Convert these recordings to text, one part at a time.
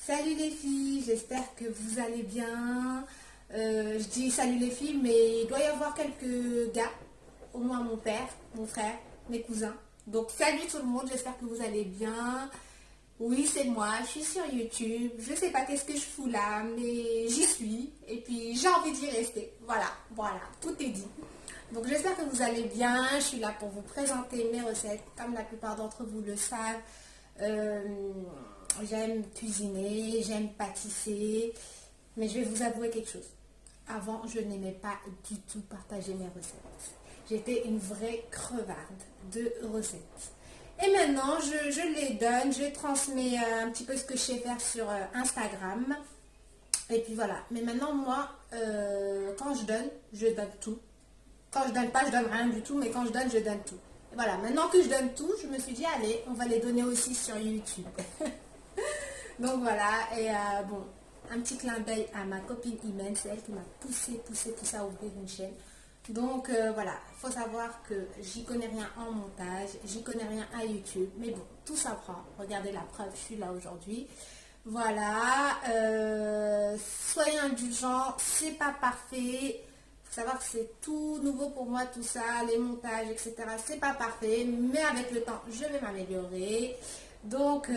Salut les filles, j'espère que vous allez bien. Je dis salut les filles, mais il doit y avoir quelques gars, au moins mon père, mon frère, mes cousins. Donc salut tout le monde, j'espère que vous allez bien. Oui, c'est moi, je suis sur YouTube. Je sais pas qu'est-ce que je fous là, mais j'y suis. Et puis j'ai envie d'y rester. Voilà, tout est dit. Donc j'espère que vous allez bien. Je suis là pour vous présenter mes recettes, comme la plupart d'entre vous le savent. Euh, J'aime cuisiner, j'aime pâtisser, mais je vais vous avouer quelque chose. Avant, je n'aimais pas du tout partager mes recettes. J'étais une vraie crevarde de recettes. Et maintenant, je les donne, je transmets un petit peu ce que je sais faire sur Instagram. Et puis voilà. Mais maintenant, moi, quand je donne tout. Quand je donne pas, je donne rien du tout, mais quand je donne tout. Et voilà, maintenant que je donne tout, je me suis dit, allez, on va les donner aussi sur YouTube. Donc voilà, et bon, un petit clin d'œil à ma copine Imen, c'est elle qui m'a poussé à ouvrir une chaîne. Donc voilà, il faut savoir que j'y connais rien en montage, j'y connais rien à YouTube, mais bon, tout s'apprend. Regardez la preuve, je suis là aujourd'hui. Voilà, soyez indulgents, c'est pas parfait. Faut savoir que c'est tout nouveau pour moi, tout ça, les montages, etc. C'est pas parfait, mais avec le temps, je vais m'améliorer. Donc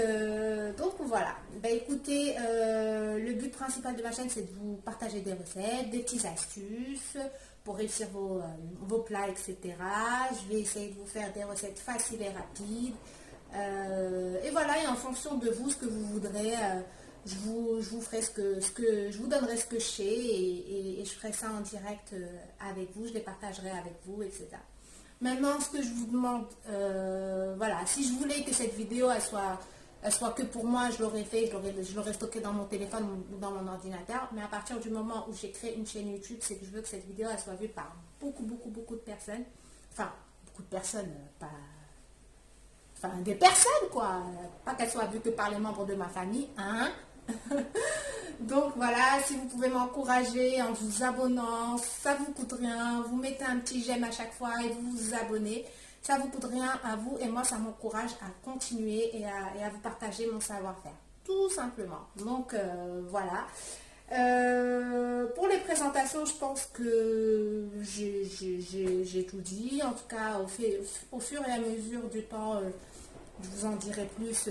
voilà. Ben, écoutez, le but principal de ma chaîne, c'est de vous partager des recettes, des petites astuces pour réussir vos plats, etc. Je vais essayer de vous faire des recettes faciles et rapides. Et voilà, et en fonction de vous, ce que vous voudrez, je vous ferai je vous donnerai ce que je sais et je ferai ça en direct avec vous, je les partagerai avec vous, etc. Maintenant, ce que je vous demande, voilà, si je voulais que cette vidéo, elle soit que pour moi, je l'aurais fait, je l'aurais stocké dans mon téléphone ou dans mon ordinateur, mais à partir du moment où j'ai créé une chaîne YouTube, c'est que je veux que cette vidéo, elle soit vue par beaucoup de personnes. Enfin, beaucoup de personnes, pas enfin des personnes quoi, pas qu'elle soit vue que par les membres de ma famille, hein. Donc voilà, si vous pouvez m'encourager en vous abonnant, ça vous coûte rien, vous mettez un petit j'aime à chaque fois et vous vous abonnez, ça vous coûte rien à vous et moi ça m'encourage à continuer et à vous partager mon savoir-faire, tout simplement. Donc voilà. Pour les présentations, je pense que j'ai tout dit. En tout cas, au fur et à mesure du temps, je vous en dirai plus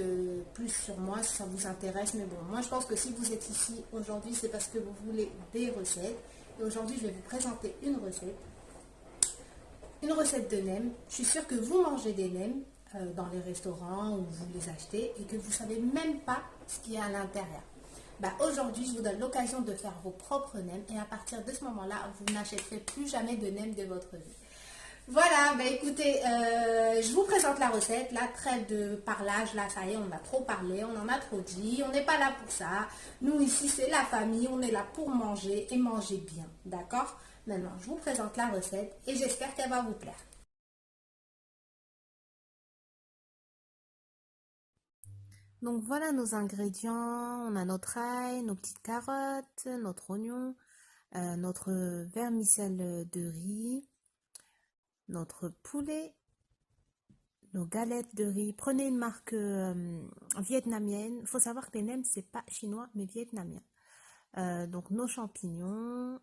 sur moi si ça vous intéresse. Mais bon, moi je pense que si vous êtes ici aujourd'hui, c'est parce que vous voulez des recettes. Et aujourd'hui, je vais vous présenter une recette. Une recette de nems. Je suis sûre que vous mangez des nems dans les restaurants ou vous les achetez et que vous ne savez même pas ce qu'il y a à l'intérieur. Bah, aujourd'hui, je vous donne l'occasion de faire vos propres nems et à partir de ce moment-là, vous n'achèterez plus jamais de nems de votre vie. Voilà, bah écoutez, je vous présente la recette, la trêve de parlage, là ça y est, on a trop parlé, on en a trop dit, on n'est pas là pour ça. Nous ici c'est la famille, on est là pour manger et manger bien, d'accord? Maintenant, je vous présente la recette et j'espère qu'elle va vous plaire. Donc voilà nos ingrédients, on a notre ail, nos petites carottes, notre oignon, notre vermicelle de riz, notre poulet, nos galettes de riz. Prenez une marque vietnamienne. Il faut savoir que les nems, c'est pas chinois, mais vietnamien. Donc nos champignons,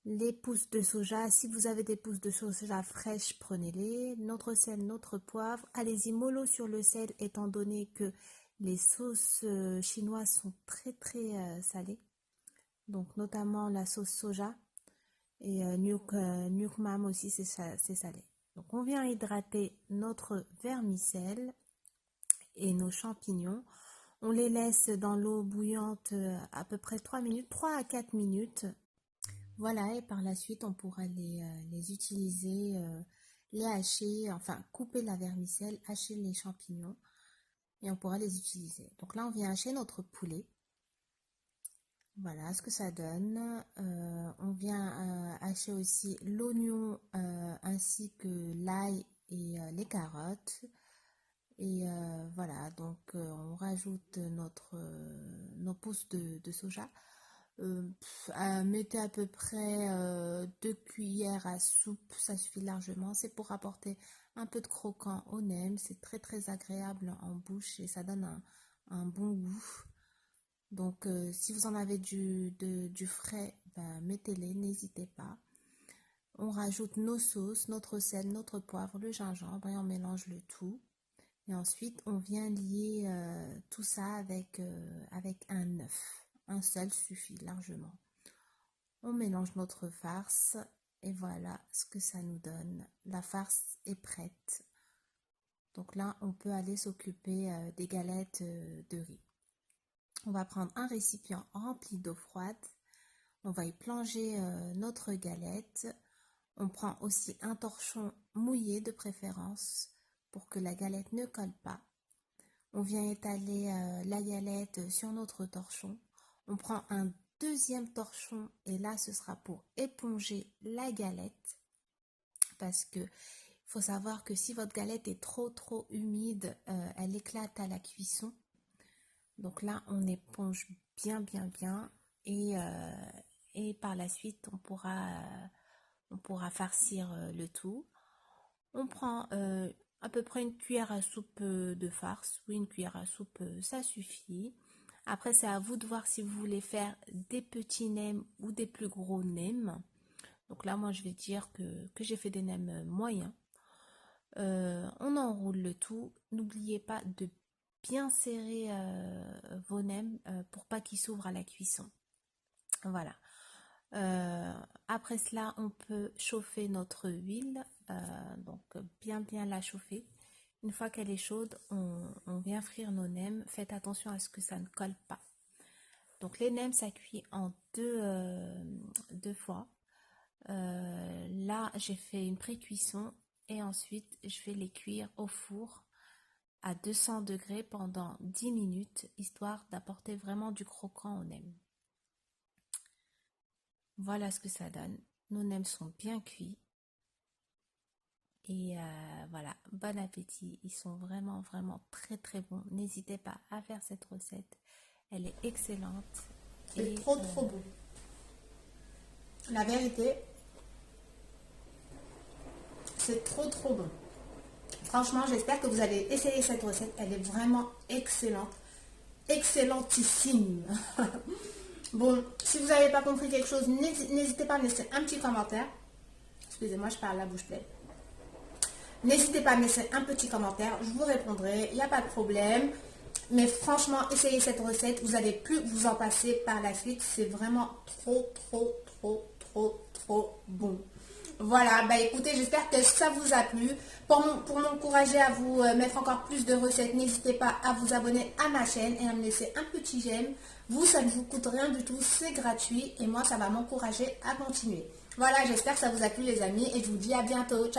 les pousses de soja. Si vous avez des pousses de soja fraîches, prenez-les. Notre sel, notre poivre. Allez-y mollo sur le sel, étant donné que les sauces chinoises sont très salées. Donc notamment la sauce soja et nuoc mam aussi, c'est salé. Donc on vient hydrater notre vermicelle et nos champignons. On les laisse dans l'eau bouillante à peu près 3 minutes, 3 à 4 minutes. Voilà, et par la suite, on pourra les utiliser, les hacher, enfin couper la vermicelle, hacher les champignons et on pourra les utiliser. Donc là, on vient hacher notre poulet. Voilà ce que ça donne. On vient hacher aussi l'oignon ainsi que l'ail et les carottes. Et voilà, donc on rajoute nos pousses de soja. Mettez à peu près 2 cuillères à soupe, ça suffit largement. C'est pour apporter un peu de croquant au nem. C'est très agréable en bouche et ça donne un bon goût. Donc, si vous en avez du frais, ben, mettez-les, n'hésitez pas. On rajoute nos sauces, notre sel, notre poivre, le gingembre et on mélange le tout. Et ensuite, on vient lier tout ça avec un œuf. Un seul suffit largement. On mélange notre farce et voilà ce que ça nous donne. La farce est prête. Donc là, on peut aller s'occuper des galettes de riz. On va prendre un récipient rempli d'eau froide. On va y plonger notre galette. On prend aussi un torchon mouillé de préférence pour que la galette ne colle pas. On vient étaler la galette sur notre torchon. On prend un deuxième torchon et là ce sera pour éponger la galette parce que faut savoir que si votre galette est trop humide, elle éclate à la cuisson. Donc là on éponge bien et par la suite on pourra farcir le tout. On prend à peu près une cuillère à soupe de farce. Oui, une cuillère à soupe, ça suffit. Après, c'est à vous de voir si vous voulez faire des petits nems ou des plus gros nems. Donc là, moi, je vais dire que j'ai fait des nems moyens. On enroule le tout. N'oubliez pas de bien serrer vos nems pour pas qu'ils s'ouvrent à la cuisson. Voilà. Après cela, on peut chauffer notre huile, donc bien la chauffer. Une fois qu'elle est chaude, on vient frire nos nems. Faites attention à ce que ça ne colle pas. Donc les nems, ça cuit en deux fois. Là, j'ai fait une pré-cuisson et ensuite, je vais les cuire au four à 200 degrés pendant 10 minutes, histoire d'apporter vraiment du croquant aux nems. Voilà ce que ça donne. Nos nems sont bien cuits. Et voilà, bon appétit. Ils sont vraiment très bons. N'hésitez pas à faire cette recette. Elle est excellente. C'est trop bon. La vérité, c'est trop bon. Franchement, j'espère que vous allez essayer cette recette. Elle est vraiment excellente. Excellentissime. Bon, si vous n'avez pas compris quelque chose, n'hésitez pas à me laisser un petit commentaire. Excusez-moi, je parle la bouche pleine. N'hésitez pas à me laisser un petit commentaire, je vous répondrai, il n'y a pas de problème. Mais franchement, essayez cette recette, vous n'allez plus vous en passer par la suite. C'est vraiment trop bon. Voilà, bah écoutez, j'espère que ça vous a plu. Pour m'encourager à vous mettre encore plus de recettes, n'hésitez pas à vous abonner à ma chaîne et à me laisser un petit j'aime. Vous, ça ne vous coûte rien du tout, c'est gratuit et moi, ça va m'encourager à continuer. Voilà, j'espère que ça vous a plu les amis et je vous dis à bientôt. Ciao.